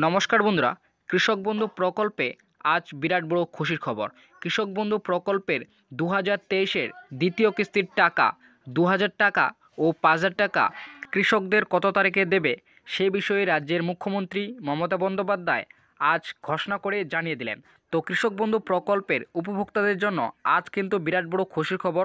নমস্কার বন্ধুরা, কৃষক বন্ধু প্রকল্পে আজ বিরাট বড় খুশির খবর। কৃষক বন্ধু প্রকল্পের 2023-এর দ্বিতীয় কিস্তির টাকা 2000 টাকা ও 5000 টাকা কৃষকদের কত তারিখে দেবে সে বিষয়ে রাজ্যের মুখ্যমন্ত্রী মমতা বন্দ্যোপাধ্যায় আজ ঘোষণা করে জানিয়ে দিলেন। তো কৃষক বন্ধু প্রকল্পের উপভোক্তাদের জন্য আজ কিন্তু বিরাট বড় খুশির খবর।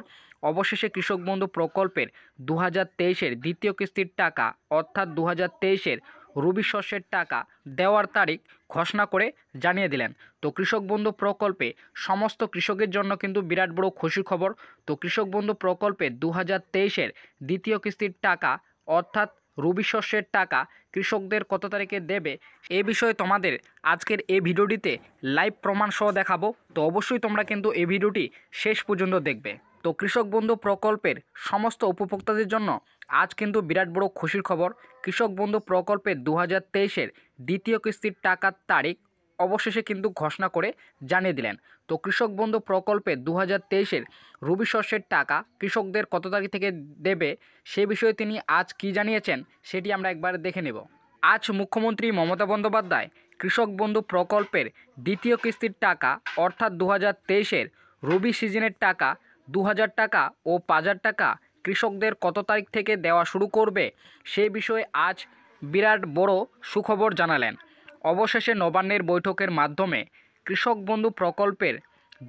অবশেষে কৃষক বন্ধু প্রকল্পের 2023-এর দ্বিতীয় কিস্তির টাকা অর্থাৎ 2023-এর রবি শস্যের টাকা দেওয়ার তারিখ ঘোষণা করে জানিয়ে দিলেন। তো কৃষক বন্ধু প্রকল্পে সমস্ত কৃষকের জন্য কিন্তু বিরাট বড় খুশির খবর। তো কৃষক বন্ধু প্রকল্পে 2023-এর দ্বিতীয় কিস্তির টাকা অর্থাৎ রবি শস্যের টাকা কৃষকদের কত তারিখে দেবে এ বিষয়ে তোমাদের আজকের এই ভিডিওটিতে লাইভ প্রমাণ সহ দেখাবো। তো অবশ্যই তোমরা কিন্তু এই ভিডিওটি শেষ পর্যন্ত দেখবে। তো কৃষক বন্ধু প্রকল্পের সমস্ত উপভোক্তাদের জন্য আজ কিন্তু বিরাট বড় খুশির খবর। কৃষক বন্ধু প্রকল্পের 2023-এর দ্বিতীয় কিস্তির টাকার তারিখ অবশেষে কিন্তু ঘোষণা করে জানিয়ে দিলেন। তো কৃষক বন্ধু প্রকল্পে 2023-এর রবি শস্যের টাকা কৃষকদের কত তারিখ থেকে দেবে সে বিষয়ে তিনি আজ কি জানিয়েছেন সেটি আমরা একবার দেখে নেব। আজ মুখ্যমন্ত্রী মমতা বন্দ্যোপাধ্যায় কৃষক বন্ধু প্রকল্পের দ্বিতীয় কিস্তির টাকা অর্থাৎ 2023-এর রবি সিজনের টাকা 2000 টাকা ও 5000 টাকা কৃষকদের কত তারিখ থেকে দেওয়া শুরু করবে সে বিষয়ে আজ বিরাট বড় সুখবর জানালেন। অবশেষে নবান্নের বৈঠকের মাধ্যমে কৃষক বন্ধু প্রকল্পের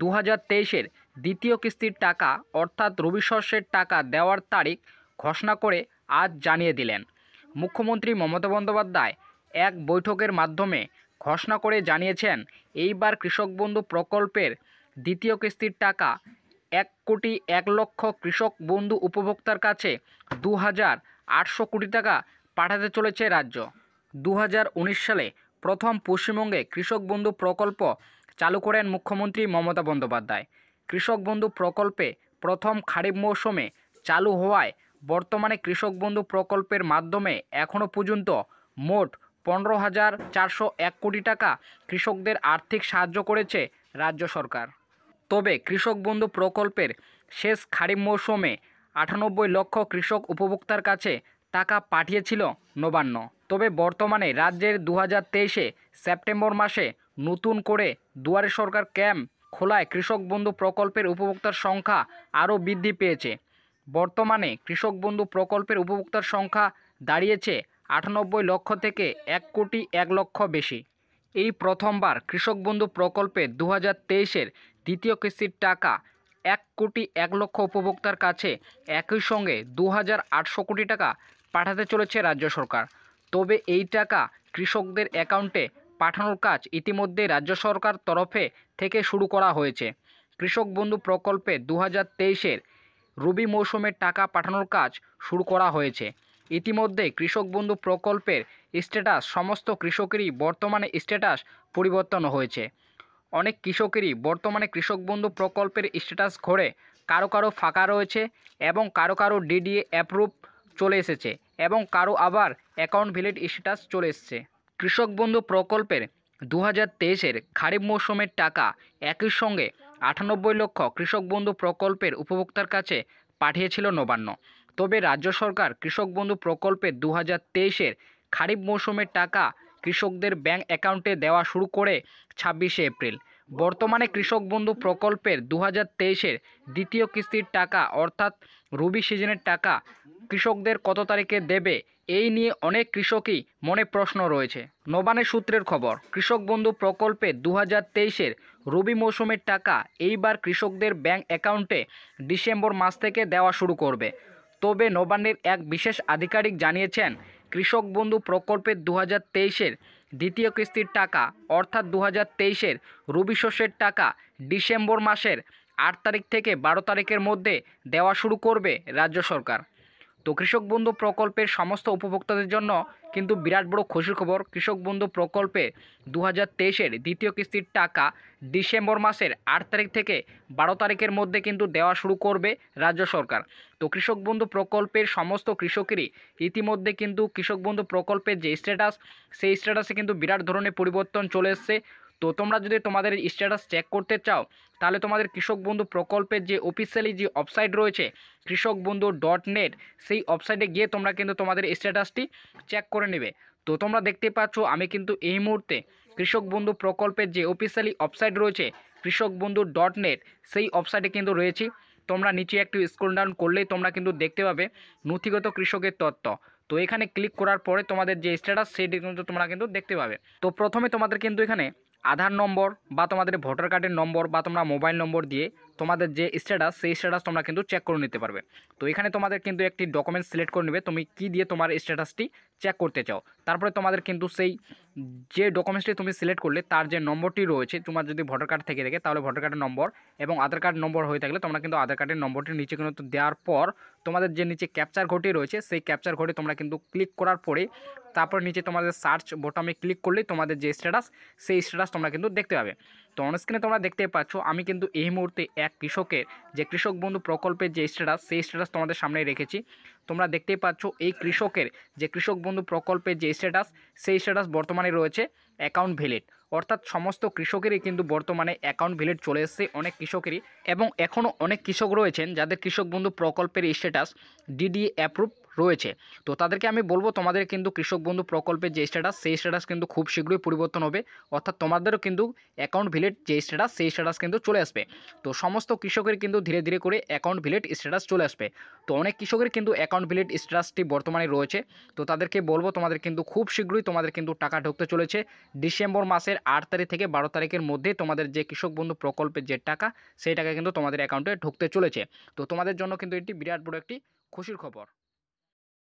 2023-এর দ্বিতীয় কিস্তির টাকা অর্থাৎ রবি শস্যের টাকা দেওয়ার তারিখ ঘোষণা করে আজ জানিয়ে দিলেন। মুখ্যমন্ত্রী মমতা বন্দ্যোপাধ্যায় এক বৈঠকের মাধ্যমে ঘোষণা করে জানিয়েছেন, এইবার কৃষক বন্ধু প্রকল্পের দ্বিতীয় কিস্তির টাকা 1,01,00,000 কৃষক বন্ধু উপভোক্তার কাছে 2,800 কোটি টাকা পাঠাতে চলেছে রাজ্য। 2019 সালে প্রথম পশ্চিমবঙ্গে কৃষক বন্ধু প্রকল্প চালু করেন মুখ্যমন্ত্রী মমতা বন্দ্যোপাধ্যায়। কৃষক বন্ধু প্রকল্পে প্রথম খারিফ মৌসুমে চালু হওয়ায় বর্তমানে কৃষক বন্ধু প্রকল্পের মাধ্যমে এখনও পর্যন্ত মোট 15,401 কোটি টাকা কৃষকদের আর্থিক সাহায্য করেছে রাজ্য সরকার। তবে কৃষক বন্ধু প্রকল্পের শেষ খারিফ মৌসুমে 98 লক্ষ কৃষক উপভোক্তার কাছে টাকা পাঠিয়েছিল নবান্ন। তবে বর্তমানে রাজ্যের 2023-এ সেপ্টেম্বর মাসে নতুন করে দুয়ারে সরকার ক্যাম্প খোলায় কৃষক বন্ধু প্রকল্পের উপভোক্তার সংখ্যা আরও বৃদ্ধি পেয়েছে। বর্তমানে কৃষক বন্ধু প্রকল্পের উপভোক্তার সংখ্যা দাঁড়িয়েছে 98 লক্ষ থেকে 1,01,00,000 বেশি। এই প্রথমবার কৃষক বন্ধু প্রকল্পে 2023-এর দ্বিতীয় কিস্তির টাকা 1,01,00,000 উপভোক্তার কাছে একই সঙ্গে 2,800 কোটি টাকা পাঠাতে চলেছে রাজ্য সরকার। তবে এই টাকা কৃষকদের অ্যাকাউন্টে পাঠানোর কাজ ইতিমধ্যে রাজ্য সরকার তরফে থেকে শুরু করা হয়েছে। কৃষক বন্ধু প্রকল্পে 2023-এর রবি মৌসুমের টাকা পাঠানোর কাজ শুরু করা হয়েছে। ইতিমধ্যে কৃষক বন্ধু প্রকল্পের স্ট্যাটাস সমস্ত কৃষকেরই বর্তমানে স্ট্যাটাস পরিবর্তন হয়েছে। অনেক কৃষকেরই বর্তমানে কৃষক বন্ধু প্রকল্পের স্ট্যাটাস ঘরে কারো কারো ফাঁকা রয়েছে এবং কারো কারো ডিডিএ অ্যাপ্রুভ চলে এসেছে এবং কারো আবার অ্যাকাউন্ট ভ্যালিড স্ট্যাটাস চলে এসেছে। কৃষক বন্ধু প্রকল্পের 2023-এর খারিফ মৌসুমের টাকা একই সঙ্গে 98 লক্ষ কৃষক বন্ধু প্রকল্পের উপভোক্তার কাছে পাঠিয়েছিল নবান্ন। তবে রাজ্য সরকার কৃষক বন্ধু প্রকল্পের 2023-এর খারিফ মৌসুমের টাকা কৃষকদের ব্যাংক অ্যাকাউন্টে দেওয়া শুরু করে 26শে এপ্রিল। বর্তমানে কৃষক বন্ধু প্রকল্পের 2023-এর দ্বিতীয় কিস্তির টাকা অর্থাৎ রবি সিজনের টাকা কৃষকদের কত তারিখে দেবে এই নিয়ে অনেক কৃষকই মনে প্রশ্ন রয়েছে। নবান্নের সূত্রের খবর, কৃষক বন্ধু প্রকল্পে 2023-এর রবি মৌসুমের টাকা এইবার কৃষকদের ব্যাংক অ্যাকাউন্টে ডিসেম্বর মাস থেকে দেওয়া শুরু করবে। তবে নবান্নের এক বিশেষ আধিকারিক জানিয়েছেন, কৃষক বন্ধু প্রকল্পের 2023-এর দ্বিতীয় কিস্তির টাকা অর্থাৎ 2023-এর রবি শস্যের টাকা ডিসেম্বর মাসের 8 তারিখ থেকে 12 তারিখের মধ্যে দেওয়া শুরু করবে রাজ্য সরকার। তো কৃষক বন্ধু প্রকল্পের সমস্ত উপভোক্তাদের জন্য কিন্তু বিরাট বড় খুশির খবর। কৃষক বন্ধু প্রকল্পে 2023-এর দ্বিতীয় কিস্তির টাকা ডিসেম্বর মাসের 8 তারিখ থেকে 12 তারিখের মধ্যে কিন্তু দেওয়া শুরু করবে রাজ্য সরকার। তো কৃষক বন্ধু প্রকল্পের সমস্ত কৃষকেরই ইতিমধ্যে কিন্তু কৃষক বন্ধু প্রকল্পের যে স্ট্যাটাস সেই স্ট্যাটাসে কিন্তু বিরাট ধরনের পরিবর্তন চলে এসছে। তো তোমরা যদি তোমাদের স্ট্যাটাস চেক করতে চাও তাহলে তোমাদের কৃষক বন্ধু প্রকল্পের যে অফিসিয়ালি যে ওয়েবসাইট রয়েছে কৃষক বন্ধু .net সেই ওয়েবসাইটে গিয়ে তোমরা কিন্তু তোমাদের স্ট্যাটাসটি চেক করে নেবে। তো তোমরা দেখতে পাচ্ছ আমি কিন্তু এই মুহূর্তে কৃষক বন্ধু প্রকল্পের যে অফিসিয়ালি ওয়েবসাইট রয়েছে কৃষকবন্ধু.net, সেই ওয়েবসাইটে কিন্তু রয়েছি। তোমরা নিচে একটু স্ক্রল ডাউন করলেই তোমরা কিন্তু দেখতে পাবে নথিগত কৃষকের তথ্য। তো এখানে ক্লিক করার পরে তোমাদের যে স্ট্যাটাস সেটি কিন্তু তোমরা কিন্তু দেখতে পাবে। তো প্রথমে তোমাদের কিন্তু এখানে আধার নম্বর বা তোমাদের ভোটার কার্ডের নম্বর বা তোমরা মোবাইল নম্বর দিয়ে তোমাদের যে স্ট্যাটাস সেই স্ট্যাটাস তোমরা কিন্তু চেক করে নিতে পারবে। তো এখানে তোমাদের কিন্তু একটি ডকুমেন্ট সিলেক্ট করে নেবে তুমি কি দিয়ে তোমার স্ট্যাটাসটি চেক করতে চাও। তারপরে তোমাদের কিন্তু সেই যে ডকুমেন্টসটি তুমি সিলেক্ট করলে তার যে নম্বরটি রয়েছে, তোমার যদি ভোটার কার্ড থেকে থাকে তাহলে ভোটার কার্ডের নম্বর এবং আধার কার্ড নম্বর হয়ে থাকলে তোমরা কিন্তু আধার কার্ডের নম্বরটি নিচে কিন্তু দেওয়ার পর তোমাদের যে নিচে ক্যাপচার ঘটি রয়েছে সেই ক্যাপচার ঘটে তোমরা কিন্তু ক্লিক করার পরে তারপর নিচে তোমাদের সার্চ বোতামে ক্লিক করলেই তোমাদের যে স্ট্যাটাস সেই স্ট্যাটাস তোমরা কিন্তু দেখতে পাবে। তো অনস্ক্রিনে তোমরা দেখতে পাচ্ছ আমি কিন্তু এই মুহূর্তে এক কৃষকের যে কৃষক বন্ধু প্রকল্পের যে স্ট্যাটাস সেই স্ট্যাটাস তোমাদের সামনে রেখেছি। তোমরা দেখতেই পাচ্ছ এই কৃষকের যে কৃষক বন্ধু প্রকল্পের যে স্ট্যাটাস সেই স্ট্যাটাস বর্তমানে রয়েছে অ্যাকাউন্ট ভ্যালিড, অর্থাৎ সমস্ত কৃষকেরই কিন্তু বর্তমানে অ্যাকাউন্ট ভ্যালিড চলে এসেছে অনেক কৃষকেরই, এবং এখনও অনেক কৃষক রয়েছেন যাদের কৃষক বন্ধু প্রকল্পের স্ট্যাটাস ডিডিএ অ্যাপ্রুভ রয়েছে। তো তাদেরকে আমি বলবো তোমাদের কিন্তু কৃষক বন্ধু প্রকল্পের যে স্ট্যাটাস সেই স্ট্যাটাস কিন্তু খুব শীঘ্রই পরিবর্তন হবে, অর্থাৎ তোমাদেরও কিন্তু অ্যাকাউন্ট ভ্যালিড যে স্ট্যাটাস সেই স্ট্যাটাস কিন্তু চলে আসবে। তো সমস্ত কৃষকের কিন্তু ধীরে ধীরে করে অ্যাকাউন্ট ভ্যালিড স্ট্যাটাস চলে আসবে। তো অনেক কৃষকের কিন্তু অ্যাকাউন্ট ভ্যালিড স্ট্যাটাসটি বর্তমানে রয়েছে। তো তাদেরকে বলবো তোমাদের কিন্তু খুব শীঘ্রই তোমাদের কিন্তু টাকা ঢুকতে চলেছে। ডিসেম্বর মাসের 8 তারিখ থেকে 12 তারিখের মধ্যে তোমাদের যে কৃষক বন্ধু প্রকল্পের যে টাকা সেই টাকা কিন্তু তোমাদের অ্যাকাউন্টে ঢুকতে চলেছে। তো তোমাদের জন্য কিন্তু এটি বিরাট বড় একটি খুশির খবর।